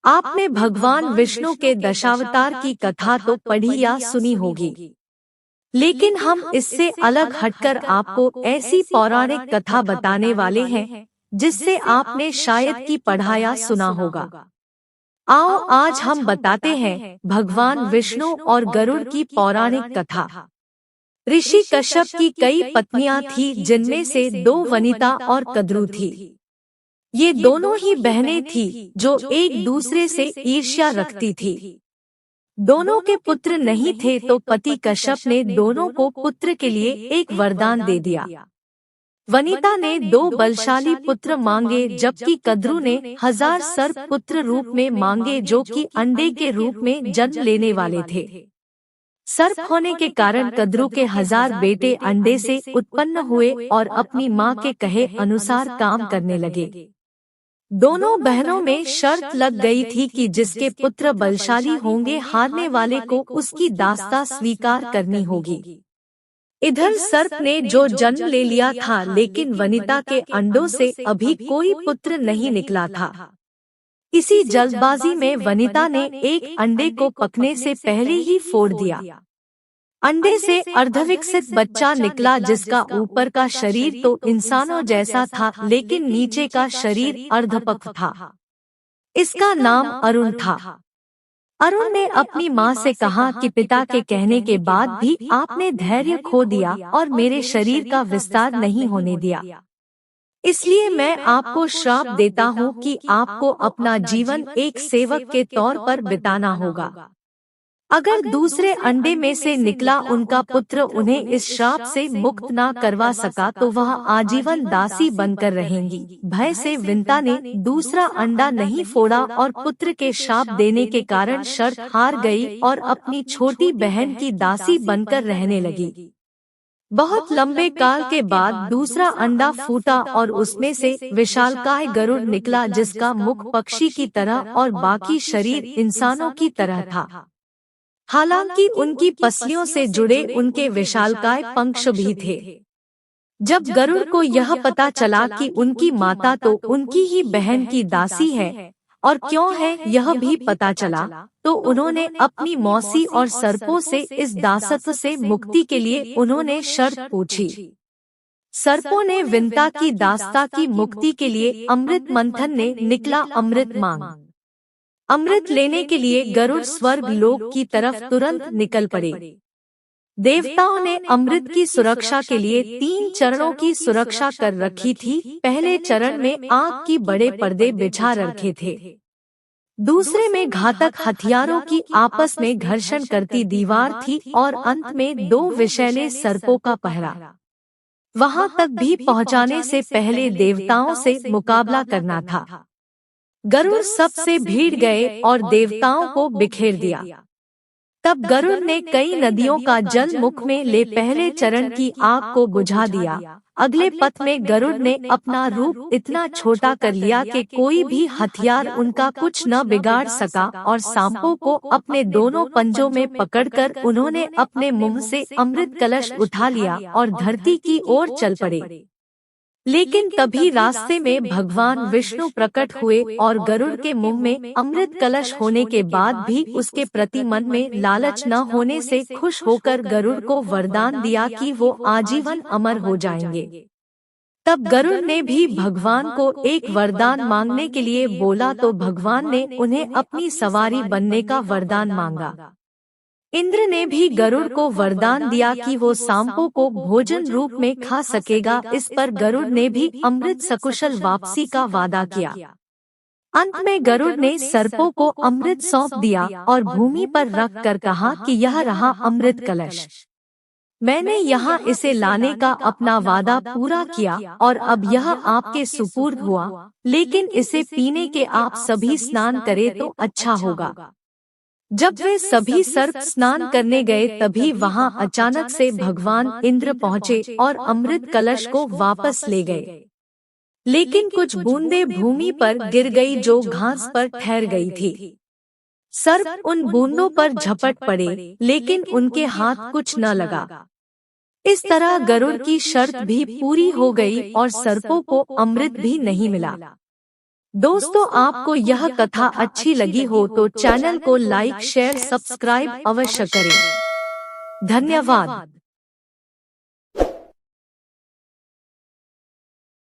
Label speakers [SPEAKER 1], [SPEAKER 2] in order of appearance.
[SPEAKER 1] आपने भगवान विष्णु के दशावतार की कथा तो पढ़ी या सुनी होगी, लेकिन हम इससे अलग हटकर आपको ऐसी पौराणिक कथा बताने वाले हैं जिससे आपने शायद की पढ़ा या सुना होगा। आओ आज हम बताते हैं भगवान विष्णु और गरुड़ की पौराणिक कथा। ऋषि कश्यप की कई पत्नियां थी, जिनमें से 2 वनिता और कद्रु थी। ये दोनों ही बहनें थी जो एक दूसरे से ईर्ष्या रखती थी। दोनों के पुत्र नहीं थे तो पति कश्यप ने दोनों को पुत्र के लिए एक वरदान दे दिया। वनिता ने 2 बलशाली पुत्र मांगे, जबकि कद्रु ने 1000 सर्प पुत्र रूप में मांगे, जो कि अंडे के रूप में जन्म लेने वाले थे। सर्प होने के कारण कद्रु के 1000 बेटे अंडे से उत्पन्न हुए और अपनी मां के कहे अनुसार काम करने लगे। दोनों बहनों में शर्त लग गई थी कि जिसके पुत्र बलशाली होंगे, हारने वाले को उसकी दास्ता स्वीकार करनी होगी। इधर सर्प ने जो जन्म ले लिया था, लेकिन वनिता के अंडों से अभी कोई पुत्र नहीं निकला था। इसी जल्दबाजी में वनिता ने एक अंडे को पकने से पहले ही फोड़ दिया। अंडे से अर्धविकसित बच्चा निकला, जिसका ऊपर का शरीर तो इंसानों जैसा था, लेकिन नीचे का शरीर अर्धपक्व था। इसका नाम अरुण था। अरुण ने अपनी मां से कहा कि पिता के कहने के बाद भी आपने धैर्य खो दिया और मेरे शरीर का विस्तार नहीं होने दिया। इसलिए मैं आपको श्राप देता हूँ कि आपको अपना जीवन एक सेवक के तौर पर बिताना होगा। अगर दूसरे अंडे में से निकला उनका पुत्र उन्हें इस श्राप से मुक्त ना करवा सका तो वह आजीवन दासी बनकर रहेंगी। भय से वनिता ने दूसरा अंडा नहीं फोड़ा और पुत्र के श्राप देने के कारण शर्त हार गई और अपनी छोटी बहन की दासी बनकर रहने लगी। बहुत लंबे काल के बाद दूसरा अंडा फूटा और उसमें से विशालकाय गरुड़ निकला, जिसका मुख पक्षी की तरह और बाकी शरीर इंसानों की तरह था। हालांकि उनकी पसलियों से जुड़े उनके विशालकाय पंख भी थे। जब गरुड़ को यह पता चला कि उनकी माता तो उनकी ही बहन की दासी है और क्यों है यह भी पता चला, तो उन्होंने अपनी मौसी और सर्पों से इस दासत्व से मुक्ति के लिए उन्होंने शर्त पूछी। सर्पों ने वनिता की दास्ता की मुक्ति के लिए अमृत मंथन ने निकला अमृत मांग। अमृत लेने के लिए गरुड़ स्वर्ग लोक की तरफ तुरंत निकल पड़े। देवताओं ने अमृत की सुरक्षा के लिए 3 चरणों की सुरक्षा कर रखी थी। पहले चरण में आग की बड़े पर्दे बिछा रखे थे, दूसरे में घातक हथियारों की आपस में घर्षण करती दीवार थी और अंत में 2 विषैले सर्पों का पहरा। वहां तक भी पहुंचाने से पहले देवताओं से मुकाबला करना था। गरुड़ सबसे भीड़ गए और देवताओं को बिखेर दिया। तब गरुड़ ने कई नदियों का जल मुख में ले पहले चरण की आग को बुझा दिया। अगले पथ में गरुड़ ने अपना रूप इतना छोटा कर लिया कि कोई भी हथियार उनका कुछ न बिगाड़ सका और सांपों को अपने दोनों पंजों में पकड़कर उन्होंने अपने मुंह से अमृत कलश उठा लिया और धरती की ओर चल पड़े। लेकिन तभी रास्ते में भगवान विष्णु प्रकट हुए और गरुड़ के मुंह में अमृत कलश होने के बाद भी उसके प्रति मन में लालच न होने से खुश होकर गरुड़ को वरदान दिया कि वो आजीवन अमर हो जाएंगे। तब गरुड़ ने भी भगवान को एक वरदान मांगने के लिए बोला तो भगवान ने उन्हें अपनी सवारी बनने का वरदान मांगा। इंद्र ने भी गरुड़ को वरदान दिया कि वो सांपों को भोजन रूप में खा सकेगा। इस पर गरुड़ ने भी अमृत सकुशल वापसी का वादा किया। अंत में गरुड़ ने सर्पों को अमृत सौंप दिया और भूमि पर रख कर कहा कि यह रहा अमृत कलश। मैंने यहाँ इसे लाने का अपना वादा पूरा किया और अब यह आपके सुपुर्द हुआ, लेकिन इसे पीने के आप सभी स्नान करें तो अच्छा होगा। जब वे सभी सर्प स्नान करने गए तभी वहां अचानक से भगवान इंद्र पहुँचे और अमृत कलश को वापस ले गए। लेकिन कुछ बूंदें भूमि पर गिर गई जो घास पर ठहर गई थी। सर्प उन बूंदों पर झपट पड़े, लेकिन उनके हाथ कुछ न लगा। इस तरह गरुड़ की शर्त भी पूरी हो गई और सर्पों को अमृत भी नहीं मिला। दोस्तों, आपको यह कथा अच्छी लगी हो तो चैनल को लाइक शेयर सब्सक्राइब अवश्य करें। धन्यवाद।